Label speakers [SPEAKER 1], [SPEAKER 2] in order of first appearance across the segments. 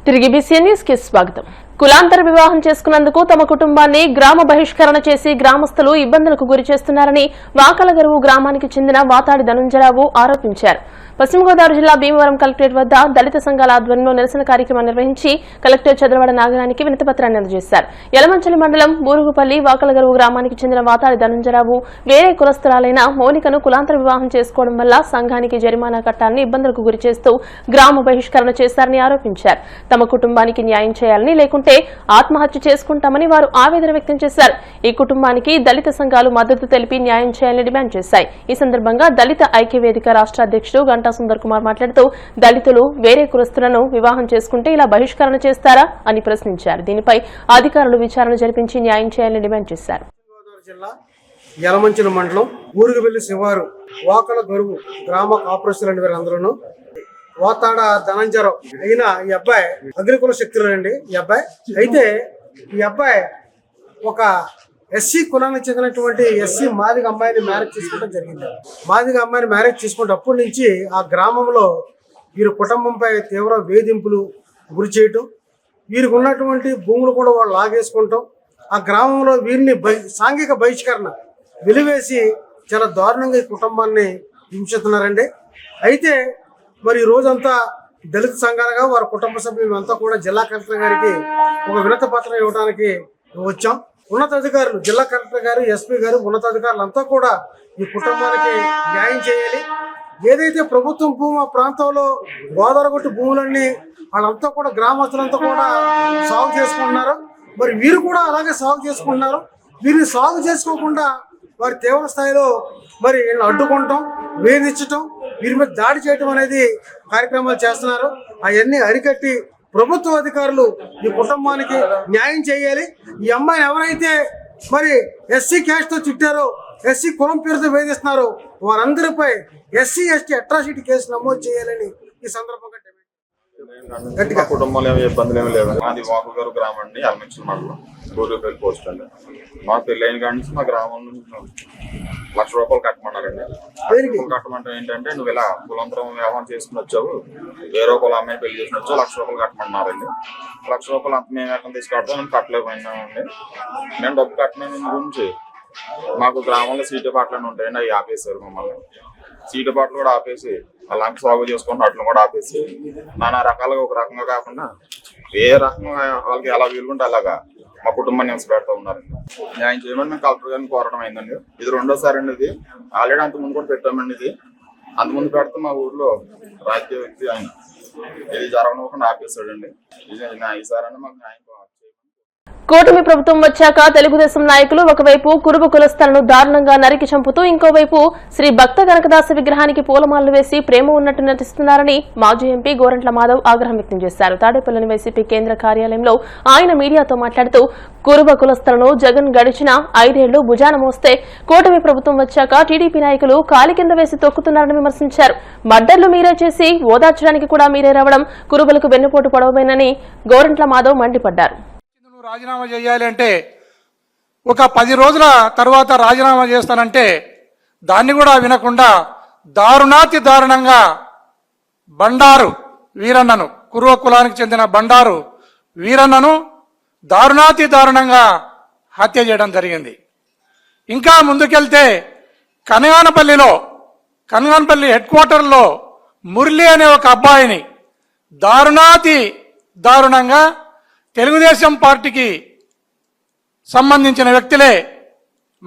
[SPEAKER 1] తిరిగి BCN news కి స్వాగతం. కులాంతర వివాహం చేసుకున్నందుకు తమ కుటుంబాన్ని గ్రామ బహిష్కరణ చేసి గ్రామస్తులు ఇబ్బందులకు గురి చేస్తున్నారని వాకలగరువు గ్రామానికి చెందిన వాతాడి ధనుంజయరావు ఆరోపించారు. పశ్చిమ గోదావరి జిల్లా భీమవరం కలెక్టరేట్ వద్ద దళిత సంఘాల ఆధ్వర్యంలో నిరసన కార్యక్రమం నిర్వహించి కలెక్టర్ చంద్రవడ నాగరానికి వినతిపత్రాన్ని అందజేశారు. యలమంచిలి మండలం బూరుగుపల్లి వాకలగరువు గ్రామానికి చెందిన వాతాడి ధనుంజయరావు వేరే కులస్తురాలైన మౌనికను కులాంతర వివాహం చేసుకోవడం వల్ల సంఘానికి జరిమానా కట్టాలని ఇబ్బందులకు గురి చేస్తూ గ్రామ బహిష్కరణ చేశారని ఆరోపించారు. తమ కుటుంబానికి న్యాయం చేయాలని లేకుంటే ఆత్మహత్య చేసుకుంటామని వారు ఆవేదన వ్యక్తం చేశారు. ఈ కుటుంబానికి దళిత సంఘాలు మద్దతు తెలిపి న్యాయం చేయాలని డిమాండ్ చేశాయి. ఈ సందర్భంగా దళిత ఐక్యవేదిక రాష్ట్ర అధ్యక్షుడు గంటా సుందర్ కుమార్ మాట్లాడుతూ దళితులు వేరే కులస్తులను వివాహం చేసుకుంటే ఇలా బహిష్కరణ చేస్తారా అని ప్రశ్నించారు. దీనిపై అధికారులు విచారణ జరిపించి న్యాయం చేయాలని డిమాండ్ చేశారు.
[SPEAKER 2] యలమంచిలి మండలం ఊరుగుబెల్లి శివారు వాకలగరువు గ్రామ కాపురస్తులు వీరందరూ వాతాడ ధనంజయరావు అయిన ఈ అబ్బాయి అగ్నికుల శక్తులు అండి. ఈ అబ్బాయి అయితే ఈ అబ్బాయి ఒక ఎస్సీ కులానికి చెందినటువంటి ఎస్సీ మాదిగ అమ్మాయిని మ్యారేజ్ చేసుకోవడం జరిగింది. మాదిగ అమ్మాయిని మ్యారేజ్ చేసుకున్నప్పటి నుంచి ఆ గ్రామంలో వీరి కుటుంబంపై తీవ్ర వేధింపులు గురి చేయటం, వీరికి ఉన్నటువంటి భూములు కూడా వాళ్ళు లాగేసుకుంటాం, ఆ గ్రామంలో వీరిని సాంఘిక బహిష్కరణ వెలివేసి చాలా దారుణంగా ఈ కుటుంబాన్ని హింసిస్తున్నారండి. అయితే మరి ఈ రోజంతా దళిత సంఘాలుగా వారి కుటుంబ సభ్యులంతా కూడా జిల్లా కలెక్టర్ గారికి ఒక వినతి పత్రం ఇవ్వడానికి వచ్చాం. ఉన్నతాధికారులు జిల్లా కలెక్టర్ గారు, ఎస్పీ గారు, ఉన్నతాధికారులంతా కూడా ఈ కుటుంబానికి న్యాయం చేయాలి. ఏదైతే ప్రభుత్వం భూమి ప్రాంతంలో గోదావరి భూములన్నీ వాళ్ళంతా కూడా గ్రామస్తులంతా కూడా సాగు చేసుకుంటున్నారు. మరి వీరు కూడా అలాగే సాగు చేసుకుంటున్నారు. వీరిని సాగు చేసుకోకుండా వారి తీవ్ర స్థాయిలో మరి వీళ్ళని అడ్డుకుంటాం, వేధించటం, వీరి మీద దాడి చేయటం అనేది కార్యక్రమాలు చేస్తున్నారు. అవన్నీ అరికట్టి ప్రభుత్వ అధికారులు ఈ కుటుంబానికి న్యాయం చేయాలి. ఈ అమ్మాయిని ఎవరైతే మరి ఎస్సీ క్యాస్ట్తో చుట్టారో, ఎస్సీ కులం పేరుతో వేధిస్తున్నారో వారందరిపై ఎస్సీ ఎస్టీ అట్రాసిటీ కేసు నమోదు చేయాలని ఈ సందర్భంగా
[SPEAKER 3] కుటుంబంలో ఏమి ఇబ్బందులు ఏమి లేవు. మాది వాకలగరువు గ్రామం అండి, యలమంచిలి మండలం, ఊరుగుపల్లి పోస్ట్ అండి. మా పెళ్ళైన కాడి నుంచి మా గ్రామం నుంచి ₹1,00,000 కట్టమన్నారండి. కట్టమంటే ఏంటంటే నువ్వు ఇలా కులాంతరం వివాహం చేసుకుని వచ్చావు, వేరే కుల అమ్మాయి పెళ్లి చేసుకుని వచ్చావు, ₹1,00,000 కట్టమన్నారండి. ₹1,00,000 అంత మేము ఎక్కడ తీసుకడతాం మేము కట్టలేకపోయినామండి. నేను డబ్బు కట్టిన గురించి మాకు గ్రామంలో సీటు పాటలు ఉంటాయండి, అవి ఆపేశారు మమ్మల్ని. సీటు పాటలు కూడా ఆపేసి అలాంటి సాగు చేసుకుంటే అట్లు కూడా ఆపేసి నానా రకాలుగా ఒక రకంగా కాకుండా ఏ రకంగా వాళ్ళకి ఎలా వీలుంటే అలాగా మా కుటుంబాన్ని హింస పెడతా ఉన్నారండి. న్యాయం చేయమని మేము కలెక్టర్ గారిని కోరడం అయిందండి. ఇది రెండోసారి అండి. ఇది ఆల్రెడీ అంతకుముందు కూడా పెట్టామండి. ఇది అంతకుముందు పెడితే మా ఊర్లో రాజకీయ వ్యక్తి ఆయన ఇది జరగనివ్వకుండా ఆపేశాడండి. ఇది ఈసారి మాకు న్యాయం
[SPEAKER 1] కూటమి ప్రభుత్వం వచ్చాక తెలుగుదేశం నాయకులు ఒకవైపు కురుబ కులస్తులను దారుణంగా నరికి చంపుతూ ఇంకోవైపు శ్రీ భక్త కనకదాస విగ్రహానికి పూలమాలలు వేసి ప్రేమ ఉన్నట్టు నటిస్తున్నారని మాజీ ఎంపీ గోరంట్ల మాధవ్ ఆగ్రహం వ్యక్తం చేశారు. తాడేపల్లిలోని వైసీపీ కేంద్ర కార్యాలయంలో ఆయన మీడియాతో మాట్లాడుతూ కురుబ కులస్తులను జగన్ గడిచిన 5 ఏళ్లు భుజాన మోస్తే కూటమి ప్రభుత్వం వచ్చాక టీడీపీ నాయకులు కాలి కింద వేసి తొక్కుతున్నారని విమర్శించారు. మర్డర్లు మీరే చేసి ఓదార్చడానికి కూడా మీరే రావడం కురుబలకు వెన్నుపోటు పొడవమేనని గోరంట్ల మాధవ్ మండిపడ్డారు.
[SPEAKER 4] రాజీనామా చేయాలి అంటే ఒక 10 రోజుల తర్వాత రాజీనామా చేస్తానంటే దాన్ని కూడా వినకుండా దారుణాతి దారుణంగా బండారు వీరన్నను, కురువ కులానికి చెందిన బండారు వీరన్నను దారుణాతి దారుణంగా హత్య చేయడం జరిగింది. ఇంకా ముందుకెళ్తే కనగానపల్లి హెడ్ క్వార్టర్లో మురళి అనే ఒక అబ్బాయిని దారుణాతి దారుణంగా తెలుగుదేశం పార్టీకి సంబంధించిన వ్యక్తులే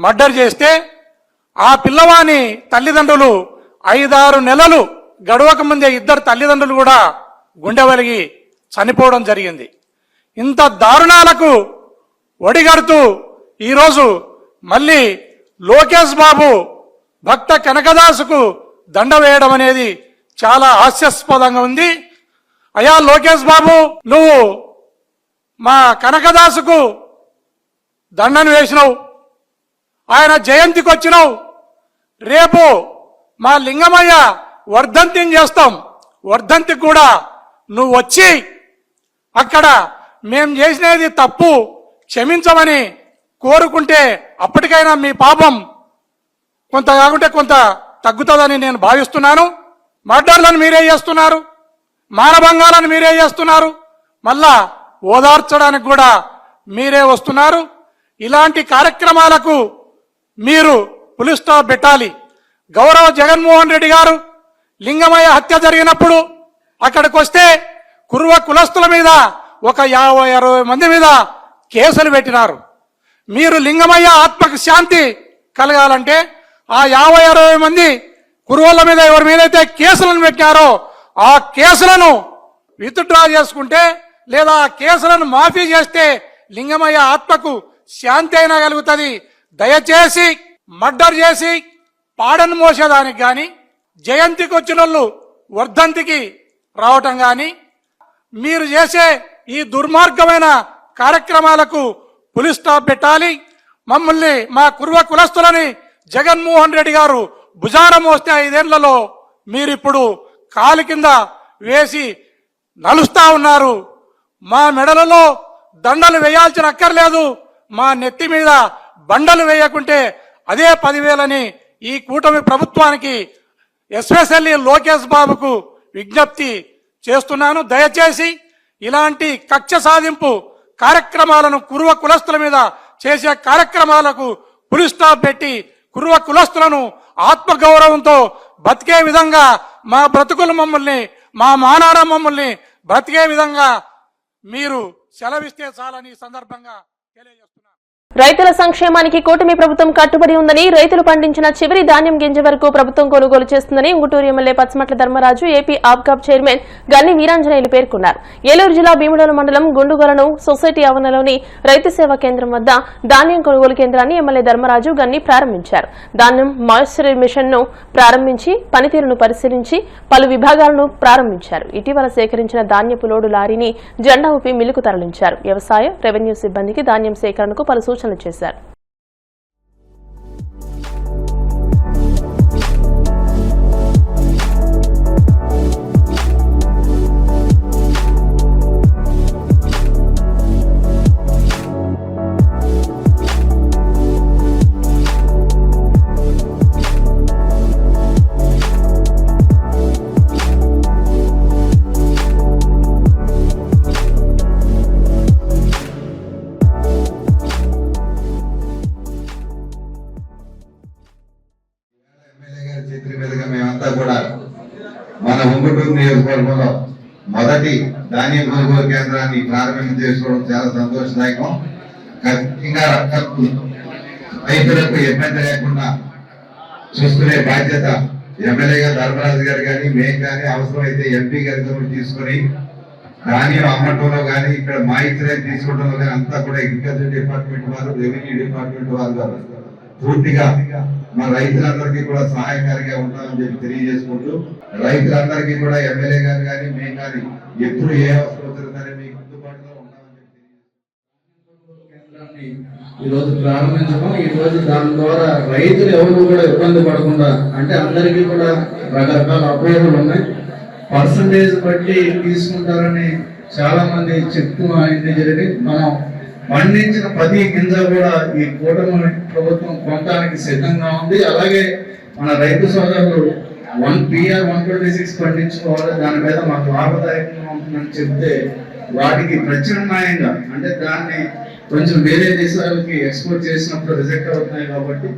[SPEAKER 4] మర్డర్ చేస్తే ఆ పిల్లవాని తల్లిదండ్రులు 5-6 నెలలు గడవక ముందే ఇద్దరు తల్లిదండ్రులు కూడా గుండెవలిగి చనిపోవడం జరిగింది. ఇంత దారుణాలకు ఒడిగడుతూ ఈరోజు మళ్ళీ లోకేష్ బాబు భక్త కనకదాసుకు దండ వేయడం అనేది చాలా హాస్యాస్పదంగా ఉంది. అయ్యా లోకేష్ బాబు, నువ్వు మా కనకదాసుకు దండను వేసినావు, ఆయన జయంతికి వచ్చినావు, రేపు మా లింగమయ్య వర్ధంతిని చేస్తాం, వర్ధంతికి కూడా నువ్వు వచ్చి అక్కడ మేం చేసినది తప్పు క్షమించమని కోరుకుంటే అప్పటికైనా మీ పాపం కొంత కాకుంటే కొంత తగ్గుతుందని నేను భావిస్తున్నాను. మర్డర్లను మీరే చేస్తున్నారు, మానభంగాలను మీరే చేస్తున్నారు, మళ్ళా ఓదార్చడానికి కూడా మీరే వస్తున్నారు. ఇలాంటి కార్యక్రమాలకు మీరు పులి స్టాప్ పెట్టాలి. గౌరవ జగన్మోహన్ రెడ్డి గారు లింగమయ్య హత్య జరిగినప్పుడు అక్కడికి వస్తే కురువ కులస్తుల మీద ఒక 50-60 మంది మీద కేసులు పెట్టినారు. మీరు లింగమయ్య ఆత్మకు శాంతి కలగాలంటే ఆ 50-60 మంది కురువల మీద ఎవరి మీదైతే కేసులను పెట్టారో ఆ కేసులను విత్డ్రా చేసుకుంటే లేదా ఆ కేసులను మాఫీ చేస్తే లింగమయ్య ఆత్మకు శాంతి అయినా కలుగుతుంది. దయచేసి మర్డర్ చేసి పాడను మోసేదానికి కానీ, జయంతికి వచ్చిన వాళ్ళు వర్ధంతికి రావటం కానీ, మీరు చేసే ఈ దుర్మార్గమైన కార్యక్రమాలకు పులి స్టాప్ పెట్టాలి. మమ్మల్ని మా కుర్వ కులస్తులని జగన్మోహన్ రెడ్డి గారు భుజాన మోస్తే 5 ఏళ్లలో మీరిప్పుడు కాలు కింద వేసి నలుస్తా ఉన్నారు. మా మెడలలో దండలు వేయాల్సిన అక్కర్లేదు, మా నెత్తి మీద బండలు వేయకుంటే అదే 10,000 ఈ కూటమి ప్రభుత్వానికి ఎస్పెషల్లీ లోకేష్ బాబుకు విజ్ఞప్తి చేస్తున్నాను. దయచేసి ఇలాంటి కక్ష సాధింపు కార్యక్రమాలను కురువ కులస్తుల మీద చేసే కార్యక్రమాలకు పులి స్టాప్ పెట్టి కురువ కులస్తులను ఆత్మగౌరవంతో బతికే విధంగా మా బ్రతుకులు మమ్మల్ని, మా మానాన మమ్మల్ని బ్రతికే విధంగా మీరు సెలవిస్తే చాలని సందర్భంగా తెలియజేస్తున్నారు.
[SPEAKER 1] రైతుల సంక్షేమానికి కూటమి ప్రభుత్వం కట్టుబడి ఉందని, రైతులు పండించిన చివరి ధాన్యం గింజ వరకు ప్రభుత్వం కొనుగోలు చేస్తుందని Unguturu MLA Pachamatla Dharmaraju, AP Apcob chairman Ganni Veeranjaneyulu పేర్కొన్నారు. ఏలూరు జిల్లా భీముడోలు మండలం గుండుగొలను సొసైటీ ఆవరణలోని రైతు సేవా కేంద్రం వద్ద ధాన్యం కొనుగోలు కేంద్రాన్ని ఎమ్మెల్యే ధర్మరాజు గన్ని ప్రారంభించారు. ధాన్యం మాయిశ్చర్ మిషన్ ను ప్రారంభించి పనితీరును పరిశీలించి పలు విభాగాలను ప్రారంభించారు. ఇటీవల సేకరించిన ధాన్యపు లోడు లారీని జెండా ఊపి మిల్లుకు తరలించారు. వ్యవసాయ, రెవెన్యూ సిబ్బందికి ధాన్యం సేకరణకు పలు సూచనలు చేశారు.
[SPEAKER 5] మన ఉంగుటూరు నియోజకవర్గంలో మొదటి ధాన్యం కొనుగోలు కేంద్రాన్ని ప్రారంభం చేసుకోవడం చాలా సంతోషదాయకం. ఖచ్చితంగా రైతులకు ఇబ్బంది లేకుండా చూసుకునే బాధ్యత ఎమ్మెల్యేగా ధర్మరాజు గారు కానీ, మేము కానీ, అవసరమైతే ఎంపీ గారితో తీసుకొని ధాన్యం అమ్మటంలో కానీ, ఇక్కడ మాయిశ్చరైజ్ తీసుకోవడంలో కానీ అంతా కూడా అగ్రికల్చర్ డిపార్ట్మెంట్ వారు, రెవెన్యూ డిపార్ట్మెంట్ వారు పూర్తిగా మన రైతులందరికీ కూడా సహాయకారిగా ఉంటామని చెప్పి తెలియజేసుకుంటూ, రైతులందరికీ కూడా ఎమ్మెల్యే గారు కానీ, మేము కానీ ఎప్పుడు ఏ అవసరం సరే మీకు అందుబాటులో ఉంటామని
[SPEAKER 6] చెప్పి ఈ రోజు ప్రారంభించడం. ఈ రోజు దాని ద్వారా రైతులు ఎవరు కూడా ఇబ్బంది పడకుండా, అంటే అందరికీ కూడా రకరకాల అపోహలు ఉన్నాయి. పర్సంటేజ్ బట్టి తీసుకుంటారని చాలా మంది చెప్తూ అయింది జరిగి, మనం పండించిన ప్రతి గింజ కూడా ఈ కూటమి ప్రభుత్వం కొనడానికి సిద్ధంగా ఉంది. అలాగే మన రైతు సోదరులు 1 PR 126 పండించుకోవాలి, దాని మీద మాకు లాభదాయకంగా ఉంటుందని చెప్తే వాటికి ప్రత్యామ్నాయంగా, అంటే దాన్ని కొంచెం వేరే దేశాలకి ఎక్స్పోర్ట్ చేసినప్పుడు రిజెక్ట్ అవుతున్నాయి కాబట్టి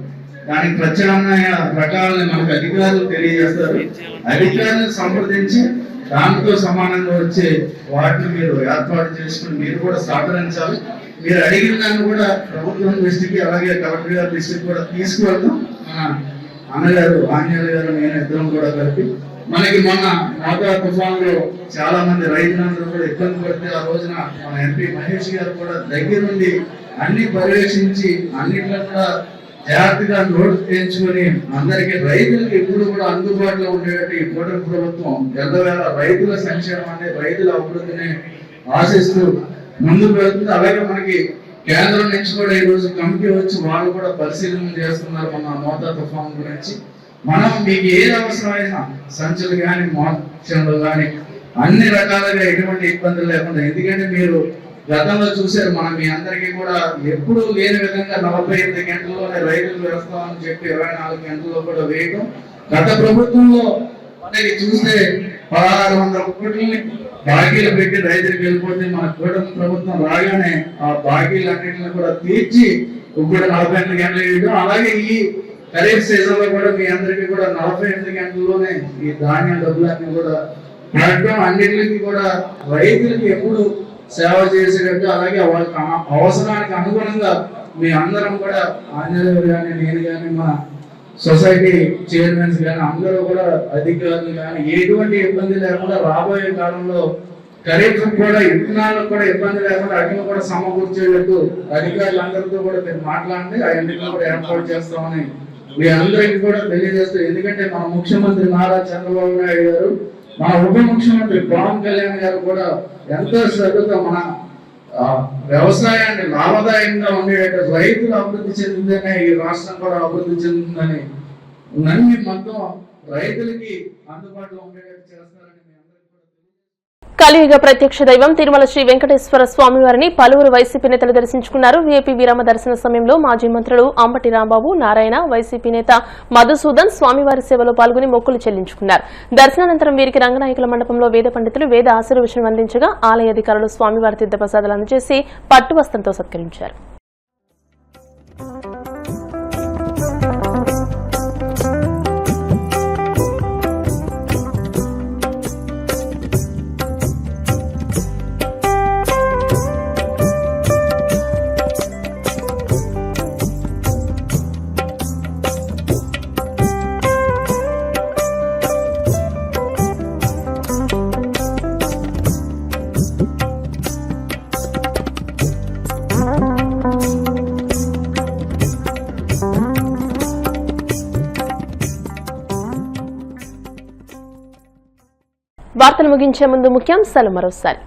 [SPEAKER 6] దానికి ప్రత్యామ్నాయ రకాలని మనకు అధికారులు తెలియజేస్తారు. అధికారులను సంప్రదించి దానితో సమానంగా వచ్చే వాటిని మీరు ఏర్పాటు చేసుకుని మీరు కూడా సహకరించాలి. మీరు అడిగిన దాన్ని కూడా ప్రభుత్వం దృష్టికి, అలాగే కలెక్టర్ గారి దృష్టికి కూడా తీసుకువెళ్తాం. మన అన్నగారు ఆంజనేయులు గారు, నేను ఇద్దరం కూడా కలిపి మనకి మొన్న మోతా తుఫాన్లో చాలా మంది రైతులందరూ కూడా ఇబ్బంది పడితే ఆ రోజున మన ఎంపీ మహేష్ గారు కూడా దగ్గర నుండి అన్ని పర్యవేక్షించి అన్నిట్లో కూడా జాగ్రత్తగా నోటు చేయించుకొని అందరికీ రైతులకు ఎప్పుడు కూడా అందుబాటులో ఉండేటట్టు ఈ కూటమి ప్రభుత్వం ఎల్లవేళ రైతుల సంక్షేమాన్ని, రైతుల అభివృద్ధిని ఆశిస్తూ ముందుకు వెళ్తుంది. అలాగే మనకి కేంద్రం నుంచి కూడా ఈ రోజు కమిటీ వచ్చి వాళ్ళు కూడా పరిశీలన చేస్తున్నారు మన మోతా తుఫాన్ గురించి. మనం మీకు ఏది అవసరమైనా సంచులు కానీ, మోక్షన్లు కానీ అన్ని రకాలుగా ఎటువంటి ఇబ్బందులు లేకుండా, ఎందుకంటే మీరు గతంలో చూశారు, మనం మీ అందరికీ కూడా ఎప్పుడు లేని విధంగా 48 గంటల్లోనే రైతులు వేస్తామని చెప్పి 24 గంటల్లో కూడా వేయడం. గత ప్రభుత్వంలో మనకి చూస్తే 1600 కోట్లని బాకీలు పెట్టి రైతులకు వెళ్ళిపోతే మన కూటమి ప్రభుత్వం రాగానే ఆ బాకీలన్నింటిని కూడా తీర్చి ఇప్పుడు 48 గంటలు వేయడం, అలాగే ఈ ఖరీఫ్ సీజన్ లో కూడా మీ అందరికీ కూడా 48 గంటల్లోనే ఈ ధాన్యం డబ్బులన్నీ కూడా పడటం, అన్నింటికి కూడా రైతులకి ఎప్పుడు సేవ చేసేటట్టు, అలాగే వాళ్ళకి అవసరానికి అనుగుణంగా మీ అందరం కూడా ఆంజనేయులు కానీ నేను కానీ మా సొసైటీ చైర్మన్స్ కానీ అందరూ కూడా అధికారులు కానీ ఎటువంటి ఇబ్బంది లేకుండా రాబోయే కాలంలో ఖరీఫ్ కూడా విత్తనాలకు కూడా ఇబ్బంది లేకుండా అన్ని కూడా సమకూర్చేటట్టు అధికారులందరితో కూడా మీరు మాట్లాడండి, అవన్నీ కూడా ఏర్పాటు చేస్తామని మీ అందరికీ కూడా తెలియజేస్తూ, ఎందుకంటే మన ముఖ్యమంత్రి నారా చంద్రబాబు నాయుడు గారు, మన ఉప ముఖ్యమంత్రి పవన్ కళ్యాణ్ గారు కూడా ఎంతో శ్రద్ధతో మన వ్యవసాయాన్ని లాభదాయంగా ఉండేటట్టు రైతులు అభివృద్ధి చెందిందనే ఈ రాష్ట్రం కూడా అభివృద్ధి చెందిందని నమ్మి మొత్తం రైతులకి అందుబాటులో ఉండేటట్టు చేస్తారని మీ అందరికీ కూడా
[SPEAKER 1] కలియుగ ప్రత్యక్ష దైవం తిరుమల శ్రీ వెంకటేశ్వర స్వామివారిని పలువురు వైసీపీ నేతలు దర్శించుకున్నారు. వీఐపీ విరామ దర్శన సమయంలో మాజీ మంత్రులు అంబటి రాంబాబు, నారాయణ, వైసీపీ నేత మధుసూదన్ స్వామివారి సేవలో పాల్గొని మొక్కులు చెల్లించుకున్నారు. దర్శనానంతరం వీరికి రంగనాయకుల మండపంలో వేద పండితులు వేద ఆశీర్వచనం అందించగా ఆలయ అధికారులు స్వామివారి తీర్థప్రసాదాలు అందజేసి పట్టు వస్త్రంతో సత్కరించారు. వార్తలు ముగించే ముందు ముఖ్యాంశాలు మరోసారి.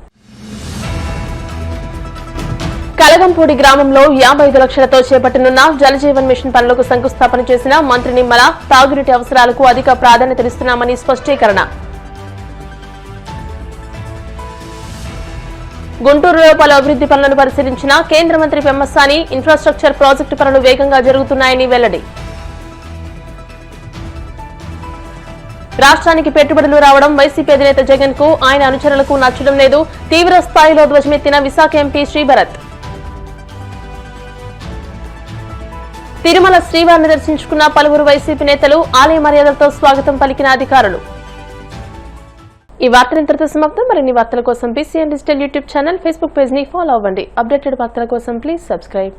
[SPEAKER 1] కలగంపూడి గ్రామంలో 55 లక్షలతో చేపట్టనున్న జలజీవన్ మిషన్ పనులకు శంకుస్థాపన చేసిన మంత్రి నిమ్మల, తాగునీటి అవసరాలకు అధిక ప్రాధాన్యతనిస్తున్నామని స్పష్టీకరణ. గుంటూరులో పలు అభివృద్ది పనులను పరిశీలించిన కేంద్ర మంత్రి పెమ్మసాని, ఇన్ఫ్రాస్ట్రక్చర్ ప్రాజెక్టు పనులు వేగంగా జరుగుతున్నాయని వెల్లడి. రాష్ట్రానికి పెట్టుబడులు రావడం వైసీపీ అధినేత జగన్ కు, ఆయన అనుచరులకు నచ్చడం లేదు. తీవ్ర స్థాయిలో ధ్వజమెత్తిన విశాఖ ఎంపీ శ్రీభరత్. తిరుమల శ్రీవారిని దర్శించుకున్న పలువురు వైసీపీ నేతలు, ఆలయ మర్యాదలతో స్వాగతం పలికిన అధికారులు. ఈ వార్తలు ఇంతటితో సమాప్తం. మరిన్ని వార్తల కోసం BCN digital YouTube channel, Facebook page ని ఫాలో అవ్వండి. అప్డేటెడ్ వార్తల కోసం ప్లీజ్ సబ్స్క్రైబ్.